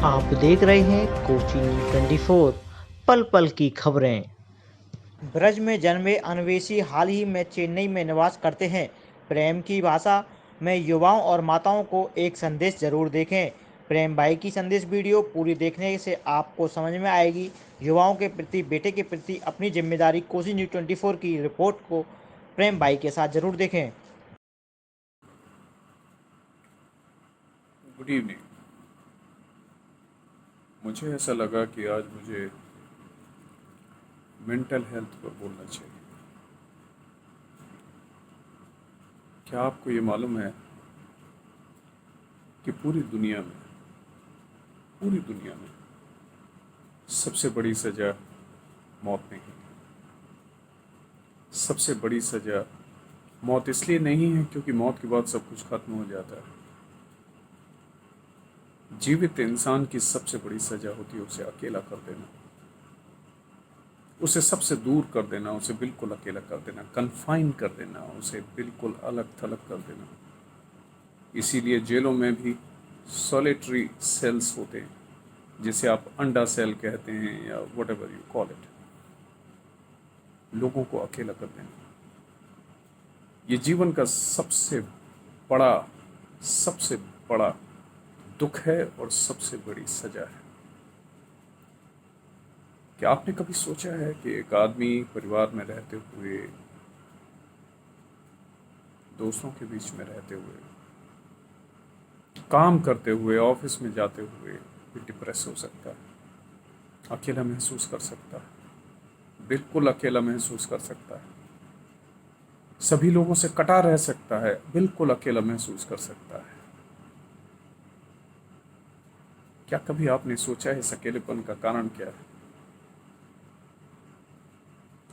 आप देख रहे हैं कोची न्यूज़ 24 पल पल की खबरें। ब्रज में जन्मे अन्वेषी हाल ही में चेन्नई में निवास करते हैं। प्रेम की भाषा में युवाओं और माताओं को एक संदेश जरूर देखें। प्रेम भाई की संदेश वीडियो पूरी देखने से आपको समझ में आएगी। युवाओं के प्रति, बेटे के प्रति अपनी जिम्मेदारी। कोसी न्यूज़ 24 की रिपोर्ट को प्रेम भाई के साथ जरूर देखें। Good evening. मुझे ऐसा लगा कि आज मुझे मेंटल हेल्थ पर बोलना चाहिए। क्या आपको ये मालूम है कि पूरी दुनिया में सबसे बड़ी सज़ा मौत नहीं है। सबसे बड़ी सज़ा मौत इसलिए नहीं है क्योंकि मौत के बाद सब कुछ खत्म हो जाता है। जीवित इंसान की सबसे बड़ी सज़ा होती है उसे अकेला कर देना, उसे सबसे दूर कर देना, उसे बिल्कुल अकेला कर देना, कन्फाइन कर देना, उसे बिल्कुल अलग थलग कर देना। इसीलिए जेलों में भी सॉलिटरी सेल्स होते हैं, जिसे आप अंडा सेल कहते हैं या what ever you call it. लोगों को अकेला कर देना ये जीवन का सबसे बड़ा दुख है और सबसे बड़ी सजा है। क्या आपने कभी सोचा है कि एक आदमी परिवार में रहते हुए, दोस्तों के बीच में रहते हुए, काम करते हुए, ऑफिस में जाते हुए भी डिप्रेस हो सकता है, अकेला महसूस कर सकता है, बिल्कुल अकेला महसूस कर सकता है, सभी लोगों से कटा रह सकता है, बिल्कुल अकेला महसूस कर सकता है। क्या कभी आपने सोचा है इस अकेलेपन का कारण क्या है?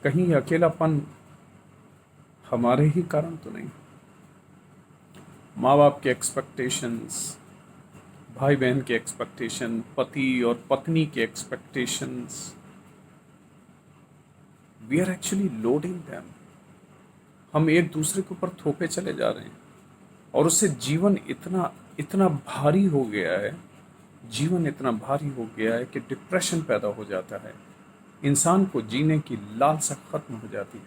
कहीं ये अकेलापन हमारे ही कारण तो नहीं? माँ बाप के एक्सपेक्टेशंस, भाई बहन के एक्सपेक्टेशन, पति और पत्नी के expectations, we are actually loading them. हम एक दूसरे के ऊपर थोपे चले जा रहे हैं और उससे जीवन इतना भारी हो गया है, जीवन इतना भारी हो गया है कि डिप्रेशन पैदा हो जाता है। इंसान को जीने की लालसा खत्म हो जाती है,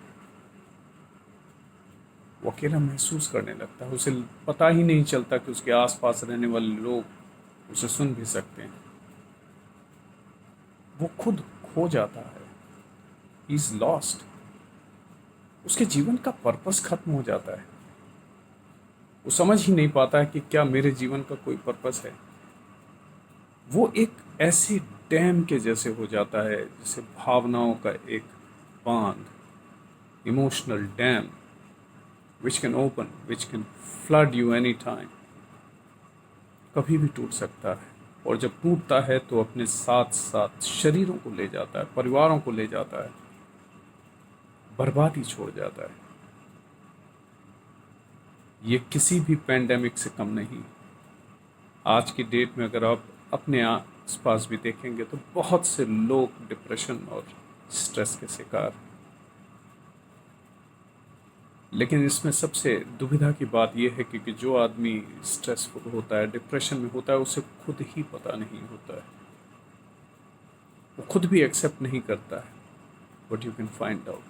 वो अकेला महसूस करने लगता है। उसे पता ही नहीं चलता कि उसके आसपास रहने वाले लोग उसे सुन भी सकते हैं। वो खुद खो जाता है, ही इज लॉस्ट। उसके जीवन का पर्पस खत्म हो जाता है। वो समझ ही नहीं पाता है कि क्या मेरे जीवन का कोई पर्पस है। वो एक ऐसे डैम के जैसे हो जाता है, जैसे भावनाओं का एक बांध, emotional dam which can open, which can flood you any time, कभी भी टूट सकता है। और जब टूटता है तो अपने साथ साथ शरीरों को ले जाता है, परिवारों को ले जाता है, बर्बादी छोड़ जाता है। ये किसी भी पैंडेमिक से कम नहीं। आज की डेट में अगर आप अपने आसपास भी देखेंगे तो बहुत से लोग डिप्रेशन और स्ट्रेस के शिकार। लेकिन इसमें सबसे दुविधा की बात यह है कि जो आदमी स्ट्रेसफुल होता है, डिप्रेशन में होता है, उसे खुद ही पता नहीं होता है, वो खुद भी एक्सेप्ट नहीं करता है। But you can find out,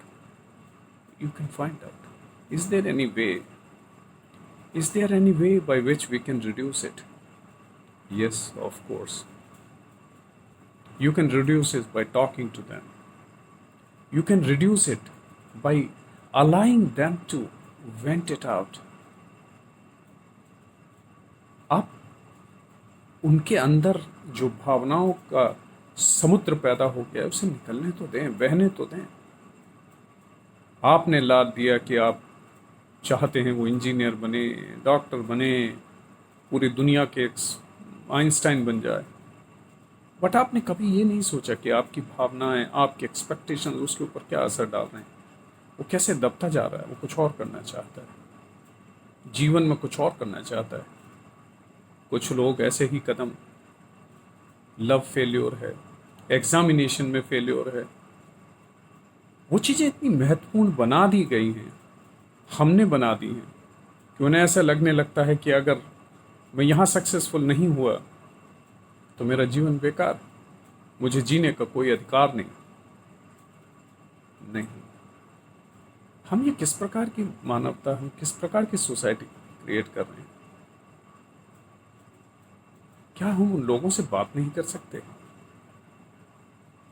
is there any way by which we can reduce it? Yes, of course. You can reduce it by talking to them. You can reduce it by allowing them to vent it out. आप उनके अंदर जो भावनाओं का समुद्र पैदा हो गया है उसे निकलने तो दें, बहने तो दें। आपने लाद दिया कि आप चाहते हैं वो इंजीनियर बने, डॉक्टर बने, पूरी दुनिया के आइंस्टाइन बन जाए। बट आपने कभी ये नहीं सोचा कि आपकी भावनाएं, आपके एक्सपेक्टेशन उसके ऊपर क्या असर डाल रहे हैं। वो कैसे दबता जा रहा है, वो कुछ और करना चाहता है, जीवन में कुछ और करना चाहता है। कुछ लोग ऐसे ही कदम, लव फेल्योर है, एग्जामिनेशन में फेल्योर है, वो चीज़ें इतनी महत्वपूर्ण बना दी गई हैं, हमने बना दी हैं कि उन्हें ऐसा लगने लगता है कि अगर मैं यहाँ सक्सेसफुल नहीं हुआ तो मेरा जीवन बेकार, मुझे जीने का कोई अधिकार नहीं। नहीं, हम ये किस प्रकार की मानवता, हम किस प्रकार की सोसाइटी क्रिएट कर रहे हैं? क्या हम उन लोगों से बात नहीं कर सकते?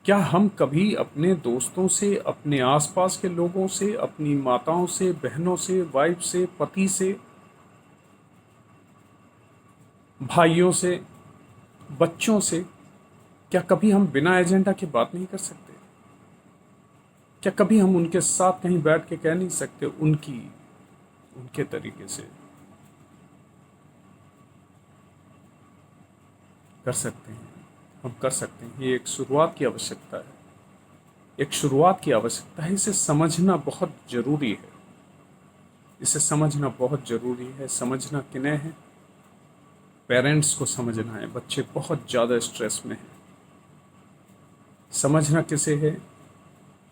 क्या हम कभी अपने दोस्तों से, अपने आसपास के लोगों से, अपनी माताओं से, बहनों से, वाइफ से, पति से, भाइयों से, बच्चों से, क्या कभी हम बिना एजेंडा के बात नहीं कर सकते? क्या कभी हम उनके साथ कहीं बैठ के कह नहीं सकते उनके तरीके से? कर सकते हैं, हम कर सकते हैं। ये एक शुरुआत की आवश्यकता है, एक शुरुआत की आवश्यकता है। इसे समझना बहुत जरूरी है, इसे समझना बहुत जरूरी है। समझना किन्हें है? पेरेंट्स को समझना है। बच्चे बहुत ज़्यादा स्ट्रेस में हैं। समझना किसे है?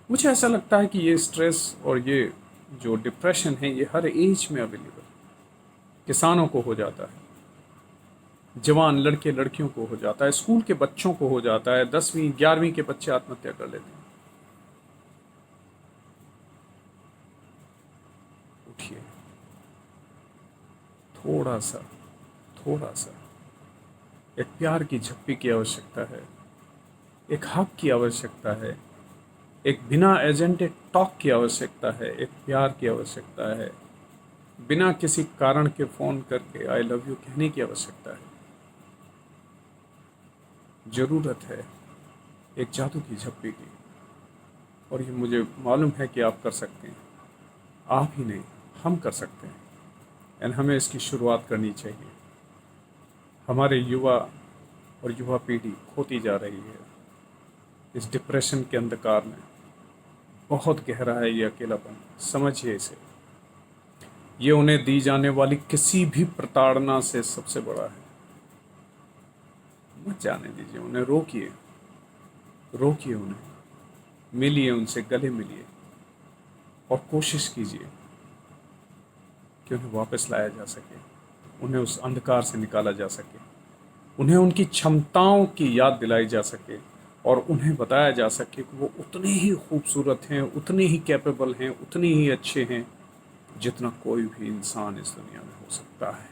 मुझे ऐसा लगता है कि ये स्ट्रेस और ये जो डिप्रेशन है ये हर एज में अवेलेबल है। किसानों को हो जाता है, जवान लड़के लड़कियों को हो जाता है, स्कूल के बच्चों को हो जाता है, 10वीं 11वीं के बच्चे आत्महत्या कर लेते हैं। उठिए, थोड़ा सा थोड़ा सा एक प्यार की झप्पी की आवश्यकता है, एक हक की आवश्यकता है, एक बिना एजेंडे टॉक की आवश्यकता है, एक प्यार की आवश्यकता है, बिना किसी कारण के फ़ोन करके आई लव यू कहने की आवश्यकता है। ज़रूरत है एक जादू की झप्पी की, और ये मुझे मालूम है कि आप कर सकते हैं। आप ही नहीं, हम कर सकते हैं, एंड हमें इसकी शुरुआत करनी चाहिए। हमारे युवा और युवा पीढ़ी खोती जा रही है इस डिप्रेशन के अंधकार में। बहुत गहरा है ये अकेलापन, समझिए इसे। ये उन्हें दी जाने वाली किसी भी प्रताड़ना से सबसे बड़ा है। मत जाने दीजिए उन्हें, रोकिए, रोकिए उन्हें, मिलिए उनसे, गले मिलिए, और कोशिश कीजिए कि उन्हें वापस लाया जा सके, उन्हें उस अंधकार से निकाला जा सके, उन्हें उनकी क्षमताओं की याद दिलाई जा सके, और उन्हें बताया जा सके कि वो उतने ही खूबसूरत हैं, उतने ही कैपेबल हैं, उतने ही अच्छे हैं जितना कोई भी इंसान इस दुनिया में हो सकता है।